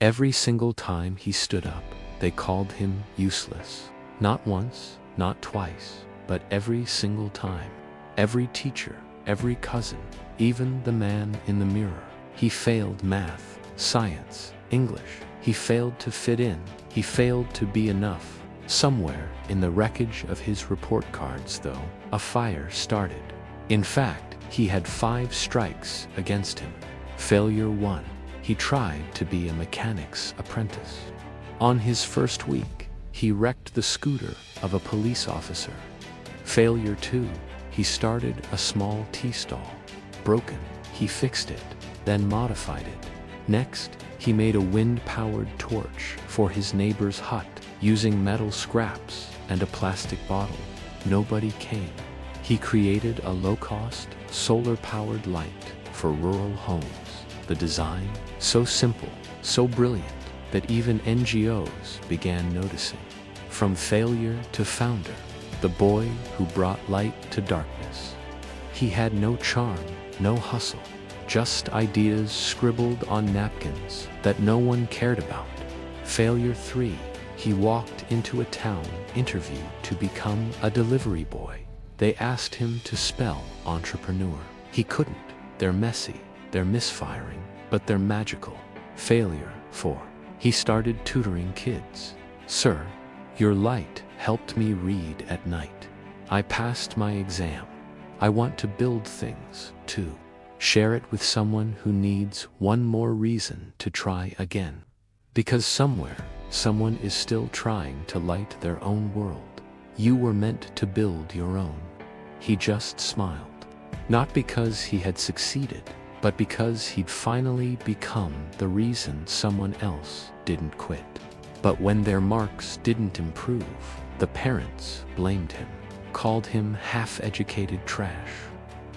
Every single time he stood up, they called him useless. Not once, not twice, but every single time. Every teacher, every cousin, even the man in the mirror. He failed math, science, English. He failed to fit in. He failed to be enough. Somewhere in the wreckage of his report cards, though, a fire started. In fact, he had 5 strikes against him. Failure 1. He tried to be a mechanic's apprentice. On his first week, he wrecked the scooter of a police officer. Failure 2. He started a small tea stall. Broken, he fixed it, then modified it. Next, he made a wind-powered torch for his neighbor's hut using metal scraps and a plastic bottle. Nobody came. He created a low-cost, solar-powered light for rural homes. The design, so simple, so brilliant, that even NGOs began noticing. From failure to founder, the boy who brought light to darkness. He had no charm, no hustle, just ideas scribbled on napkins that no one cared about. Failure 3. He walked into a town interview to become a delivery boy. They asked him to spell entrepreneur. He couldn't. They're messy, they're misfiring, but they're magical. Failure 4. He started tutoring kids. Sir, your light helped me read at night. I passed my exam. I want to build things, too. Share it with someone who needs one more reason to try again. Because somewhere, someone is still trying to light their own world. You were meant to build your own. He just smiled. Not because he had succeeded, but because he'd finally become the reason someone else didn't quit. But when their marks didn't improve, the parents blamed him, called him half-educated trash.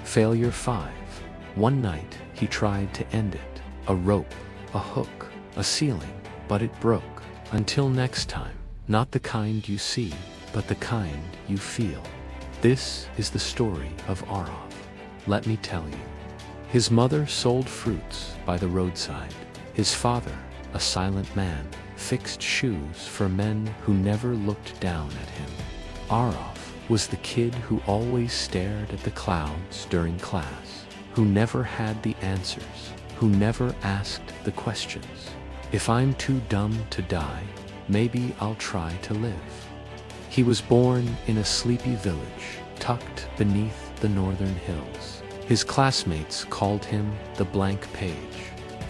Failure 5. One night, he tried to end it. A rope, a hook, a ceiling, but it broke. Until next time, not the kind you see, but the kind you feel. This is the story of Aarav. Let me tell you. His mother sold fruits by the roadside. His father, a silent man, fixed shoes for men who never looked down at him. Aarav was the kid who always stared at the clouds during class, who never had the answers, who never asked the questions. If I'm too dumb to die, maybe I'll try to live. He was born in a sleepy village, tucked beneath the northern hills. His classmates called him the blank page.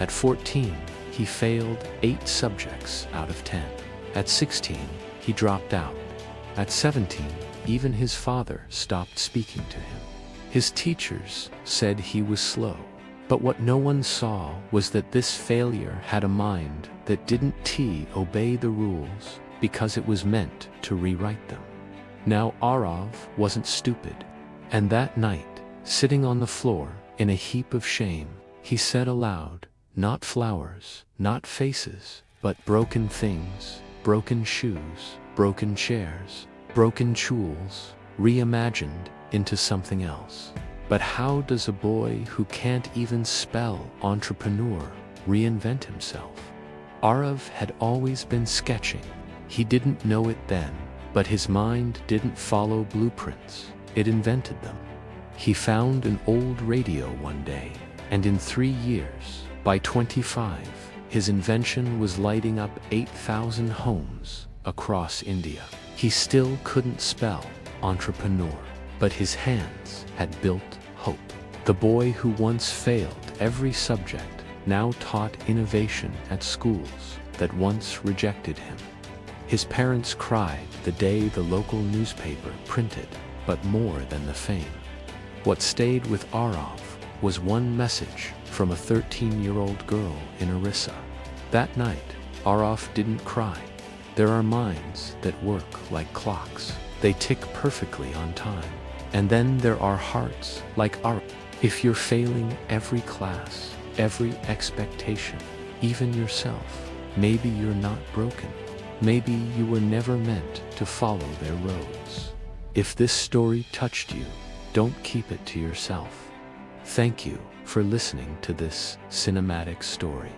At 14, he failed 8 subjects out of 10. At 16, he dropped out. At 17, even his father stopped speaking to him. His teachers said he was slow. But what no one saw was that this failure had a mind that didn't obey the rules because it was meant to rewrite them. Now Aarav wasn't stupid. And that night, sitting on the floor in a heap of shame, he said aloud, not flowers, not faces, but broken things, broken shoes, broken chairs, broken tools, reimagined into something else. But how does a boy who can't even spell entrepreneur reinvent himself? Aarav had always been sketching. He didn't know it then, but his mind didn't follow blueprints. It invented them. He found an old radio one day, and in 3 years, by 25, his invention was lighting up 8,000 homes across India. He still couldn't spell entrepreneur, but his hands had built hope. The boy who once failed every subject now taught innovation at schools that once rejected him. His parents cried the day the local newspaper printed, but more than the fame. What stayed with Aarav was one message from a 13-year-old girl in Orissa. That night, Aarav didn't cry. There are minds that work like clocks. They tick perfectly on time. And then there are hearts like Aarav. If you're failing every class, every expectation, even yourself, maybe you're not broken. Maybe you were never meant to follow their roads. If this story touched you, don't keep it to yourself. Thank you for listening to this cinematic story.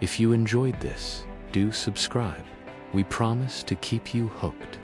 If you enjoyed this, do subscribe. We promise to keep you hooked.